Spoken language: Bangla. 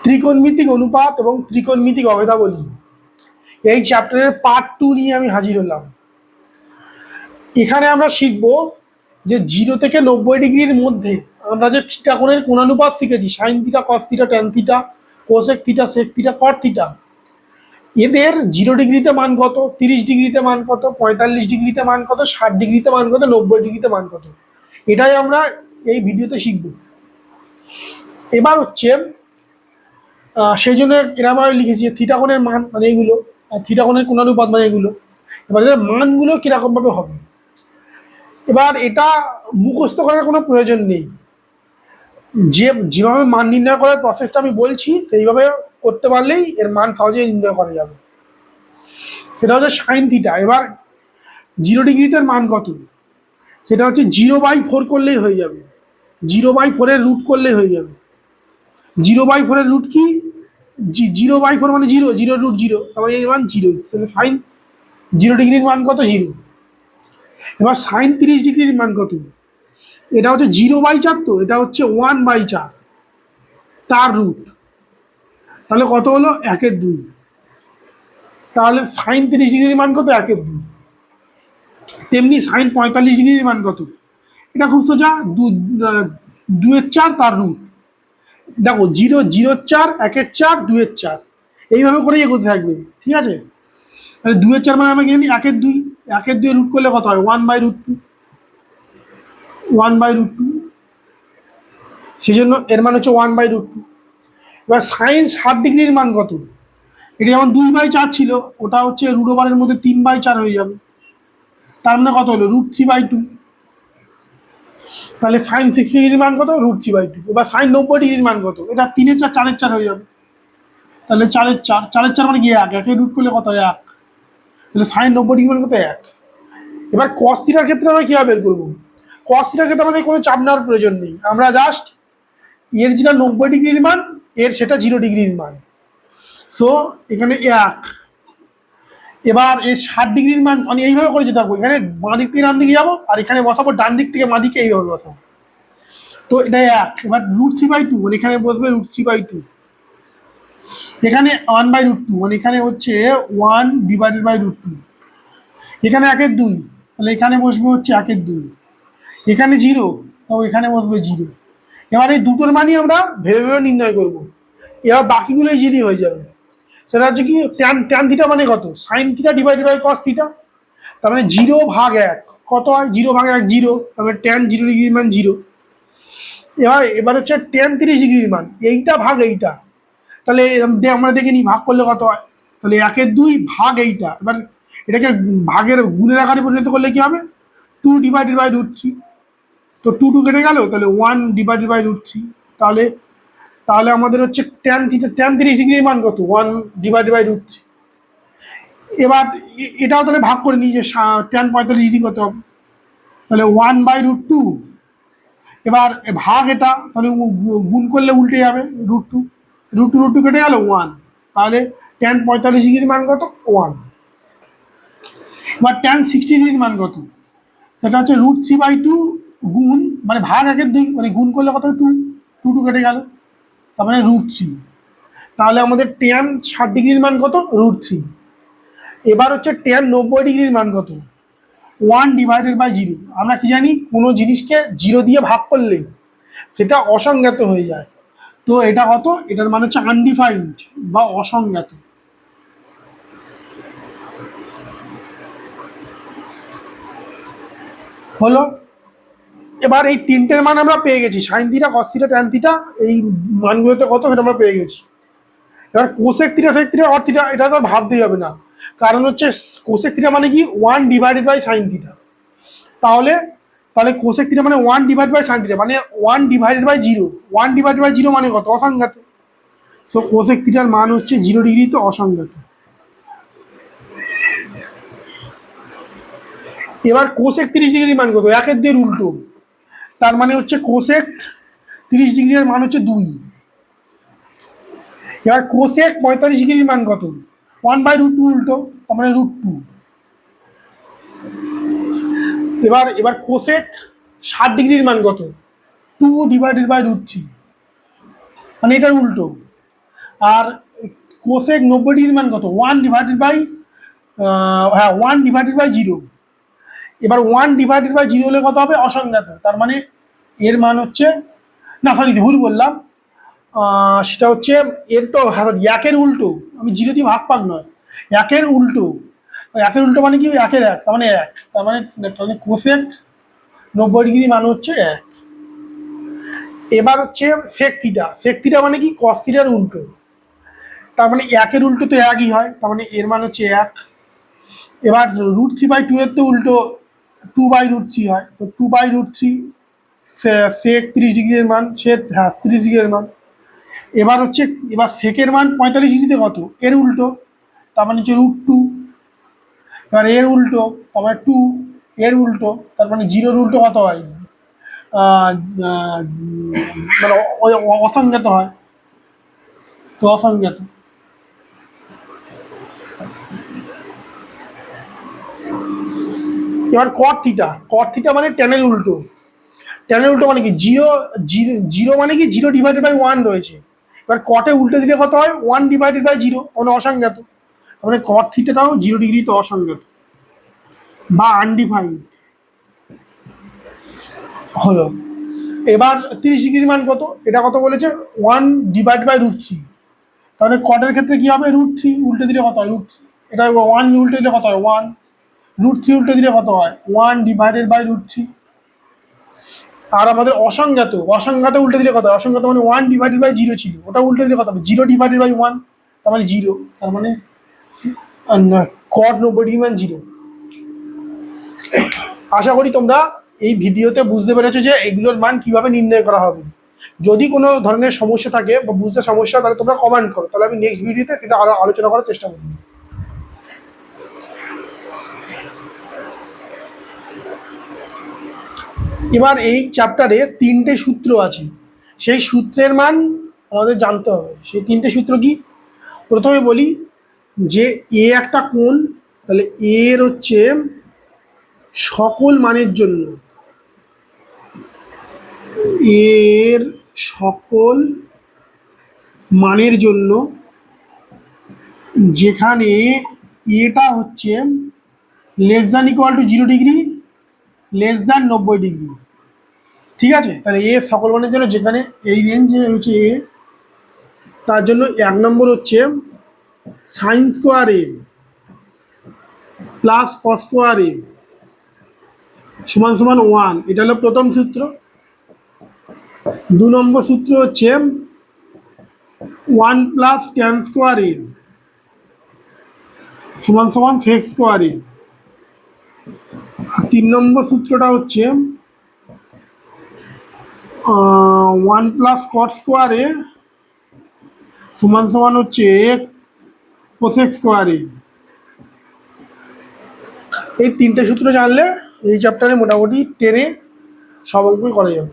ত্রিকোণমিতিক অনুপাত এবং ত্রিকোণমিতিক অভেদাবলী এই চ্যাপ্টারের পার্ট 2 নিয়ে আমি হাজির হলাম। এখানে আমরা শিখব যে 0 থেকে 90 ডিগ্রির মধ্যে আমরা যে থিটা কোণের কোণানুপাত শিখেছি, sine theta, cos theta, tan theta, cosec theta, sec theta, cot theta, এদের 0 ডিগ্রিতে মান কত, 30 ডিগ্রিতে মান কত, 45 ডিগ্রিতে মান কত, 60 ডিগ্রিতে মান কত, 90 ডিগ্রিতে মান কত, এটাই আমরা এই ভিডিওতে শিখব। এবার হচ্ছে সেই জন্য এরকম আমি লিখেছি থিটা কোণের মান মানে এগুলো, আর থিটা কোণের কোণানুপাত মানে এগুলো। এবার এদের মানগুলো কিরকম ভাবে হবে, এবার এটা মুখস্থ করার কোনো প্রয়োজন নেই। যেভাবে মান নির্ণয় করার প্রসেসটা আমি বলছি সেইভাবে করতে পারলেই এর মান সহজেই নির্ণয় করা যাবে। সেটা হচ্ছে সাইন থিটা। এবার 0 ডিগ্রিতে মান কত, সেটা হচ্ছে 0/4 করলেই হয়ে যাবে। 0/4 রুট করলেই হয়ে যাবে। 0/4 রুট কি, 0/4 মানে 0, 0 রুট 0, তারপরে এর মান 0, তাহলে সাইন 0 ডিগ্রির মান কত, 0। এবার সাইন 30 ডিগ্রির মান কত, এটা হচ্ছে 0/4, তো এটা হচ্ছে 1/4 তার রুট, তাহলে কত হলো 1/2। তাহলে সাইন 30 ডিগ্রির মান কত, 1/2। তেমনি সাইন 45 ডিগ্রির মান কত, এটা খুব সোজা, 2/4 তার রুট। দেখো 0, 0/4, 1/4, 2/4, এইভাবে করেই এগোতে থাকবে, ঠিক আছে। তাহলে 2/4 মানে আমরা জানি 1/2, 1/2 রুট করলে কত হয়, 1/√2, 1/√2, সেই জন্য এর মান হচ্ছে 1/√2। এবার সাইন 60 ডিগ্রির মান কত, এটা যেমন 2/4 ছিল, ওটা হচ্ছে √এর মধ্যে 3/4 হয়ে যাবে, তার মানে কত হলো, √3/2। তাহলে সাইন 60 ডিগ্রির মান কত, √3/2। এবার সাইন 90 ডিগ্রির মান কত, এটা 3/4, 4/4 হয়ে যাবে, তাহলে 4/4, 4/4 মানে কি 1, 1 রুট করলে কত হয়, 1, তাহলে সাইন 90 ডিগ্রি মানে কত, 1। এবার কস থিটার ক্ষেত্রে আমরা কিভাবে বের করবো, কস থিটার ক্ষেত্রে আমাদের কোনো চাপ নেওয়ার প্রয়োজন নেই, আমরা জাস্ট এর যেটা 90 ডিগ্রির মান, এর সেটা 0 ডিগ্রির মান, সো এখানে 1। এবার এই 60 ডিগ্রির মান আমি এইভাবে করে যেতে থাকবো, এখানে বাঁ দিক থেকে ডান দিকে যাবো, আর এখানে বসাবো ডান দিক থেকে বাঁ দিকে, এইভাবে বসাবো, তো এটা 1। এবার √3/2 মানে এখানে বসবে √3/2, এখানে 1/√2 মানে এখানে হচ্ছে 1/√2, এখানে 1/2, তাহলে এখানে বসবে হচ্ছে 1/2, এখানে 0, তো এখানে বসবে 0। এবার এই দুটোর মানই আমরা ভেবে ভেবে নির্ণয় করবো, এবার বাকিগুলো ইজিলি হয়ে যাবে। সেটা হচ্ছে কি, ট্যান থিটা মানে কত, sine theta divided by cos theta, তার মানে 0/1 কত হয়, 0/1 0, তারপরে ট্যান 0 ডিগ্রির মান 0। এবার হচ্ছে ট্যান 30 ডিগ্রির মান, এইটা ভাগ এইটা, তাহলে আমরা দেখে নিই ভাগ করলে কত হয়, তাহলে 1/2 ভাগ এইটা। এবার এটাকে ভাগের গুণের আকারে পরিণত করলে কি হবে, 2/√3, তো 2 কেটে গেল, তাহলে 1/√3। তাহলে তাহলে আমাদের হচ্ছে ট্যান 30 ডিগ্রির মান কত, 1/√3। এবার এটাও তাহলে ভাগ করে নিই যে ট্যান 45 ডিগ্রি কত হবে, তাহলে 1/√2। এবার ভাগ এটা, তাহলে গুণ করলে উল্টে যাবে, √2, √2 কেটে গেল 1, তাহলে ট্যান 45 ডিগ্রির মান কত, 1। এবার ট্যান 60 ডিগ্রির মান কত, সেটা হচ্ছে √3/2 গুণ মানে ভাগ 1/2 মানে গুণ করলে কত, 2 কেটে গেল, তার মানে √3। তাহলে আমাদের ট্যান 60 ডিগ্রির মান কত, √3। এবার হচ্ছে ট্যান 90 ডিগ্রির মান কত, 1/0। আমরা কি জানি, কোনো জিনিসকে 0 দিয়ে ভাগ করলে সেটা অসংজ্ঞাত হয়ে যায়, তো এটা কত, এটার মানে হচ্ছে আনডিফাইন্ড বা অসংজ্ঞাত হলো। এবার এই তিনটের মান আমরা পেয়ে গেছি, sine theta, cos theta, tan theta, এই মানগুলোতে কত সেটা আমরা পেয়ে গেছি। এবার cosec theta, sec theta, or theta, এটা তো ভাবতেই হবে না, কারণ হচ্ছে কোসেক থিটা মানে কি 1/সাইন থিটা, তাহলে তাহলে কোসেক থিটা মানে 1/সাইন থিটা, মানে 1/0, 1/0 মানে কত, অসংজ্ঞাত, সো কোসেক থিটার মান হচ্ছে 0 ডিগ্রিতে অসংজ্ঞাত। এবার কোসেক 30 ডিগ্রির মান কত, 1/2 উল্টো, তার মানে হচ্ছে কোসেক 30 ডিগ্রির মান হচ্ছে 2। এবার কোসেক 45 ডিগ্রির মান কত, 1/√2 উল্টো, তার মানে √2। এবার কোসেক 60 ডিগ্রির মান কত, 2/√3, মানে এটার উল্টো। আর কোসেক 90° মান কত? 1/0। এবার 1/0 হলে কত হবে? অসংজ্ঞাত। তার মানে এর মান হচ্ছে, না সরি ভুল বললাম, সেটা হচ্ছে এর তো একের উল্টো, আমি 0 দিয়ে ভাগ পাক নয়, একের উল্টো। একের উল্টো মানে কি? একের এক, তার মানে এক। তার মানে কোসেক 90° মান হচ্ছে 1। এবার হচ্ছে সেক থিটা মানে কি? কস থিটার উল্টো। তার মানে একের উল্টো তো একই হয়, তার মানে এর মান হচ্ছে 1। এবার √3/2 এর তো উল্টো 2/√3 হয়, তো 2/√3 সেক 30° এর মান, হ্যাঁ 30° এর মান। এবার হচ্ছে, এবার সেকের মান 45°তে কত? এর উল্টো, তার মানে হচ্ছে √2। এবার এর উল্টো, তার মানে 2, এর উল্টো, তার মানে 0-র উল্টো কত হয়? মানে অসংজ্ঞাত হয়, তো অসংজ্ঞাত। এবার কট থিটা মানে ট্যানের উল্টো। ট্যানের উল্টো মানে কি? 0 মানে কি? 0/1 রয়েছে। এবার কটে উল্টে দিলে কত হয়? 1/0, মানে অসংজ্ঞাত। মানে কট থিটাটাও 0°তে অসংজ্ঞাত বা আনডিফাইন্ড হলো। এবার 30° মান কত? এটা কত বলেছে? 1/√3। তাহলে কটের ক্ষেত্রে কি হবে? √3 উল্টে দিলে কত হয়? √3। এটা 1 উল্টে দিলে কত হয়? 1। √3 উল্টে দিলে কত হয়? 1/√3। আর আমাদের অসংজ্ঞাত উল্টে দিলে কত হয়? অসংজ্ঞাত মানে 1/0 ছিল, ওটা উল্টে দিলে কত হবে? 0/1, তার মানে 0। তার মানে কট 90° মান 0। আশা করি তোমরা এই ভিডিওতে বুঝতে পেরেছো যে এগুলোর মান কিভাবে নির্ণয় করা হবে। যদি কোনো ধরনের সমস্যা থাকে বা বুঝতে সমস্যা, তাহলে তোমরা কমেন্ট করো, তাহলে আমি নেক্সট ভিডিওতে সেটা আরো আলোচনা করার চেষ্টা করব। এবার এই চ্যাপ্টারে 3টে সূত্র আছে, সেই সূত্রের মান আমাদের জানতে হবে। সেই 3টে সূত্র কি? প্রথমে বলি যে এ একটা কোণ, তাহলে এর হচ্ছে সকল মানের জন্য, এর সকল মানের জন্য যেখানে এটা হচ্ছে <<0 <0 ঠিক আছে? তাহলে এ সকল মানের জন্য যেখানে এই রেঞ্জে হচ্ছে এ, তার জন্য 1 নম্বর হচ্ছে sin² প্লাস cos² সমান সমান 1। এটা হলো প্রথম সূত্র। 2 নম্বর সূত্র হচ্ছে 1 প্লাস tan² সমান সমান sec²। আর 3 নম্বর সূত্রটা হচ্ছে 1 প্লাস cot² সমান সমান হচ্ছে cosec²। এই 3টে সূত্র জানলে এই চ্যাপ্টারে মোটামুটি 10-এ সব অঙ্কই করা যাবে।